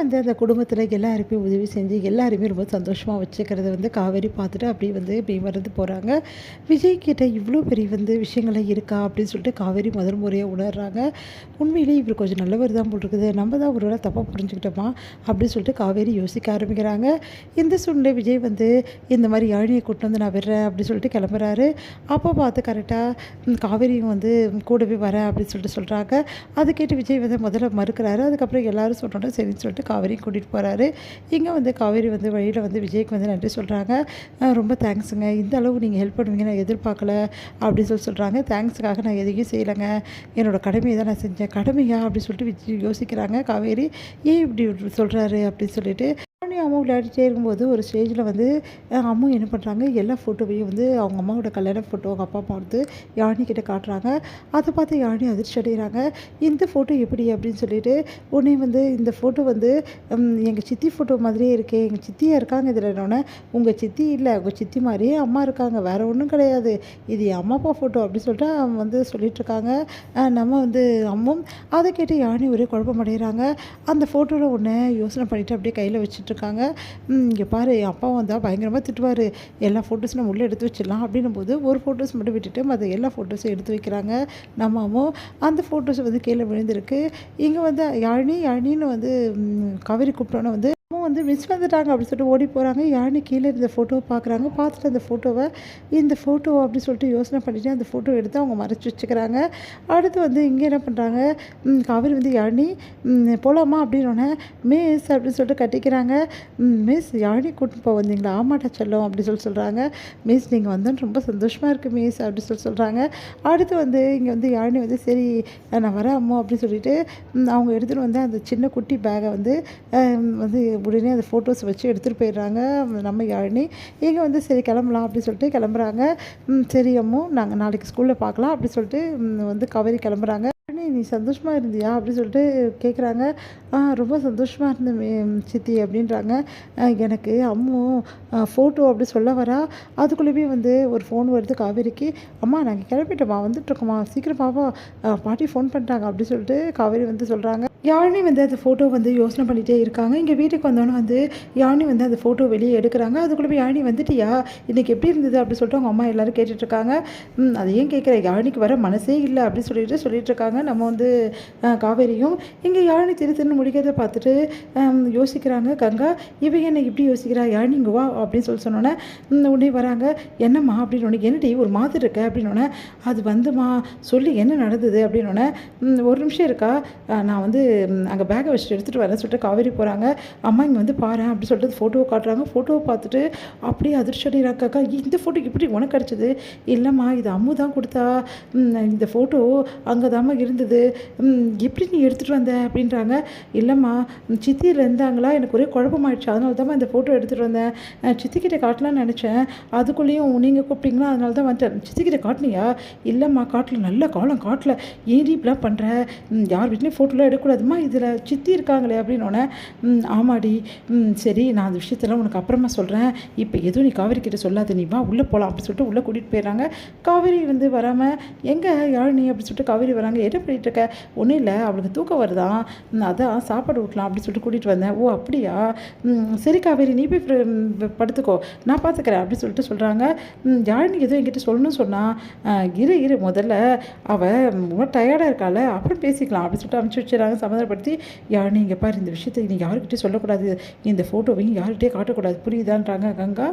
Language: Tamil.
வந்து அந்த குடும்பத்தில எல்லாருக்குமே உதவி செஞ்சு, எல்லாரையுமே ரொம்ப சந்தோஷமா வச்சுக்கிறத வந்து காவேரி பார்த்துட்டு அப்படியே வந்து மெய்மறந்து போறாங்க. விஜய் கிட்ட இவ்ளோ பெரிய வந்து விஷயங்கள்லாம் இருக்கா அப்படின்னு சொல்லிட்டு காவேரி முதல் முறையா உணர்றாங்க. உண்மையிலேயே இவர் கொஞ்சம் நல்லவர் தான் போல இருக்குது. நம்ம தான் ஒரு வேள தப்பா புரிஞ்சுக்கிட்டோமா? அப்படின்னு சொல்லிட்டு காவேரி யோசிக்க ஆரம்பிக்கிறாங்க. இந்த சூழ்நிலை விஜய் வந்து இந்த மாரி யாழினிய கூட்டிட்டு வந்து நான் விடுறேன் அப்படின்னு சொல்லிட்டு கிளம்புறாரு. அப்போ பார்த்து கரெக்ட்டா காவேரியும் வந்து கூடவே வரேன் அப்படின்னு சொல்லிட்டு சொல்றாங்க. அத கேட்டு விஜய் வந்து முதல்ல மறுக்கிறாரு. அதுக்கப்புறம் எல்லாரும் சொன்னோனே சரின்னு சொல்லிட்டு காவேரியும் கூட்டிட்டு போறாரு. இங்க வந்து காவேரி வந்து வழியில வந்து விஜய்க்கு வந்து நன்றி சொல்றாங்க. ரொம்ப தேங்க்ஸுங்க. இந்த அளவு நீங்க ஹெல்ப் பண்ணுவீங்கன்னு நான் எதிர்பார்க்கல அப்படின்னு சொல்றாங்க. தேங்க்ஸ்க்காக நான் எதையும் செய்யலங்க. என்னோட கடமைய தான் நான் செஞ்சேன். கடமையா? அப்படின்னு சொல்லிட்டு விஜய் யோசிக்கிறாங்க காவேரி. ஏன் இப்படி சொல்றாரு அப்படின்னு சொல்லிட்டு. நானும் அம்மா விளையாடிட்டே இருக்கும்போது ஒரு ஸ்டேஜில வந்து அம்மு என்ன பண்ணுறாங்க, எல்லா ஃபோட்டோவையும் வந்து அவங்க அம்மாவோட கல்யாண ஃபோட்டோ அவங்க அப்பா அம்மா வந்து யாழினி கிட்ட காட்டுறாங்க. அதை பார்த்து யாழினி அதிர்ச்சி அடைகிறாங்க. இந்த ஃபோட்டோ எப்படி அப்படின்னு சொல்லிட்டு உடனே வந்து இந்த ஃபோட்டோ வந்து எங்கள் சித்தி ஃபோட்டோ மாதிரியே இருக்கே, எங்கள் சித்தியா இருக்காங்க இதில். என்னோடனே உங்கள் சித்தி இல்லை, உங்கள் சித்தி மாதிரியே அம்மா இருக்காங்க, வேறு ஒன்றும் கிடையாது, இது என் அம்மா அப்பா ஃபோட்டோ அப்படின்னு சொல்லிட்டு அவங்க வந்து சொல்லிகிட்ருக்காங்க. நம்ம வந்து அம்மும் அதை கேட்டு யாழினி ஒரே குழப்பம் அடைகிறாங்க. அந்த ஃபோட்டோவில் ஒன்று யோசனை பண்ணிவிட்டு அப்படியே கையில் வச்சுட்ருக்காங்க. இங்கே பாரு, என் அப்பா வந்தால் பயங்கரமாக திட்டுவார், எல்லா ஃபோட்டோஸும் நம்ம உள்ளே எடுத்து வச்சிடலாம் அப்படின்னும் போது ஒரு ஃபோட்டோஸ் மட்டும் விட்டுட்டு மற்ற எல்லா ஃபோட்டோஸும் எடுத்து வைக்கிறாங்க. நம்மவும் அந்த ஃபோட்டோஸ் வந்து கீழே விழுந்திருக்கு. இங்கே வந்து யாழினின்னு வந்து காவேரி கூப்பிட்டோன்னே வந்து வந்து மிஸ் வந்துட்டாங்க அப்படின்னு சொல்லிட்டு ஓடி போகிறாங்க. யாழினி கீழே இருந்த ஃபோட்டோவை பார்க்குறாங்க. பார்த்துட்டு அந்த ஃபோட்டோவை இந்த ஃபோட்டோ அப்படின்னு சொல்லிட்டு யோசனை பண்ணிவிட்டு அந்த ஃபோட்டோ எடுத்து அவங்க மறைச்சி வச்சுக்கிறாங்க. அடுத்து வந்து இங்கே என்ன பண்ணுறாங்க, காவேரி வந்து யாழினி போகலாமா அப்படின்னோடனே மிஸ் அப்படின்னு சொல்லிட்டு கட்டிக்கிறாங்க. மிஸ் யாழினி கூட்டின்னு போக வந்தீங்களா? ஆமாட்டா செல்லம் அப்படின்னு சொல்கிறாங்க. மிஸ் நீங்கள் வந்தோன்னு ரொம்ப சந்தோஷமாக இருக்குது மிஸ் அப்படின்னு சொல்கிறாங்க. அடுத்து வந்து இங்கே வந்து யாழினி வந்து சரி நான் வரேன் அம்மா அப்படின்னு சொல்லிட்டு அவங்க எடுத்துகிட்டு வந்து அந்த சின்ன குட்டி பேக்கை வந்து வந்து உடனே அந்த ஃபோட்டோஸ் வச்சு எடுத்துகிட்டு போயிடுறாங்க நம்ம யாழினி. இங்கே வந்து சரி கிளம்பலாம் அப்படின்னு சொல்லிட்டு கிளம்புறாங்க. சரி அம்மு நாங்கள் நாளைக்கு ஸ்கூலில் பார்க்கலாம் அப்படின்னு சொல்லிட்டு வந்து காவேரி கிளம்புறாங்க. நீ சந்தோஷமாக இருந்தியா அப்படின்னு சொல்லிட்டு கேட்குறாங்க. ரொம்ப சந்தோஷமாக இருந்தேன் சித்தி அப்படின்றாங்க. எனக்கு அம்மு ஃபோட்டோ அப்படி சொல்ல வரா, அதுக்குள்ளேயுமே வந்து ஒரு ஃபோன் வருது காவேரிக்கு. அம்மா நாங்கள் கிளம்பிட்டோம்மா, வந்துட்டுருக்கோம்மா, சீக்கிரமாவா, பாட்டி ஃபோன் பண்ணிட்டாங்க அப்படின்னு சொல்லிட்டு காவேரி வந்து சொல்கிறாங்க. யாழினி வந்து அந்த ஃபோட்டோ வந்து யோசனை பண்ணிகிட்டே இருக்காங்க. இங்கே வீட்டுக்கு வந்தோன்னே வந்து யாழினி வந்து அந்த ஃபோட்டோ வெளியே எடுக்கிறாங்க. அதுக்குள்ளே யாழினி வந்துட்டியா, இன்றைக்கி எப்படி இருந்தது அப்படின்னு சொல்லிட்டு அவங்க அம்மா எல்லோரும் கேட்டுட்ருக்காங்க. அதை ஏன் கேட்குற, யாழினிக்கு வர மனசே இல்லை அப்படின்னு சொல்லிட்டுருக்காங்க நம்ம வந்து காவேரியும். இங்கே யாழினி திரு முடிக்கிறத பார்த்துட்டு யோசிக்கிறாங்க கங்கா. இவங்க என்ன இப்படி யோசிக்கிறா, யாழினி இங்கே வா அப்படின்னு சொன்னோன்னே உடனே வராங்க. என்னம்மா அப்படின்னு உனக்கு என்னடி ஒரு மாதிரி இருக்க அப்படின்னோடனே அது வந்துமா சொல்லி என்ன நடந்தது அப்படின்னோடனே ஒரு நிமிஷம் இருக்கா, நான் வந்து அங்கே பேக்கை வச்சுட்டு எடுத்துகிட்டு வரேன் சொல்லிட்டு காவேரி போகிறாங்க. அம்மா இங்கே வந்து பாரு அப்படின்னு சொல்லிட்டு ஃபோட்டோவை காட்டுறாங்க. ஃபோட்டோவை பார்த்துட்டு அப்படியே அதிர்ச்சி அடைகிறாக்கா. இந்த ஃபோட்டோ இப்படி உனக்கு கிடச்சிது? இல்லைம்மா இது அம்மு தான் கொடுத்தா, இந்த ஃபோட்டோ அங்கே தாம்மா இருந்தது, எப்படி நீ எடுத்துகிட்டு வந்த அப்படின்றாங்க. இல்லைம்மா சித்தியில் இருந்தாங்களா, எனக்கு ஒரே குழப்பமாயிடுச்சு, அதனால தான் இந்த ஃபோட்டோ எடுத்துகிட்டு வந்தேன், சித்திக்கிட்ட காட்டலான்னு நினச்சேன், அதுக்குள்ளேயும் நீங்கள் கூப்பிட்டீங்களா அதனால தான் வந்துட்டேன். சித்திக்கிட்ட காட்டினியா? இல்லைம்மா காட்டல, நல்ல காலம் காட்டல, ஏன் இப்படிலாம் பண்ணுற, யார் வீட்லேயும் ஃபோட்டோலாம் எடுக்கக்கூடாதுமா, இதில் சித்தி இருக்காங்களே அப்படின்னோடனே ஆமாடி, சரி நான் அந்த விஷயத்தெல்லாம் உனக்கு அப்புறமா சொல்கிறேன், இப்போ எதுவும் நீ காவேரி கிட்ட சொல்லாத, நீ வா உள்ளே போகலாம் அப்படின்னு சொல்லிட்டு உள்ளே கூட்டிகிட்டு போயிடுறாங்க. காவேரி வந்து வராமல் எங்கே யாழினி அப்படின்னு சொல்லிட்டு காவேரி வராங்க. என்ன பண்ணிகிட்டு இருக்க? ஒன்றும் இல்லை, அவளுக்கு தூக்கம் வருதான், அதான் சாப்பாடு ஊட்டலாம் அப்படின்னு சொல்லிட்டு கூட்டிகிட்டு வந்தேன். ஓ அப்படியா, சரி காவேரி நீ போய் படுத்துக்கோ, நான் பார்த்துக்கிறேன் அப்படின்னு சொல்லிட்டு சொல்கிறாங்க. யாழினி எதுவும் என்கிட்ட சொல்லணும்னு சொன்னால் இரு முதல்ல அவள் ரொம்ப டயர்டாக இருக்காள், அப்புறம் பேசிக்கலாம் அப்படின்னு சொல்லிட்டு அனுப்பிச்சி வச்சுறாங்க சமாதானப்படுத்தி. யாழினி இங்கே பாரு, இந்த விஷயத்தை நீ யாருக்கிட்டே சொல்லக்கூடாது, இந்த ஃபோட்டோவையும் யார்கிட்டே காட்டக்கூடாது, புரியுதான்றாங்க கங்கா.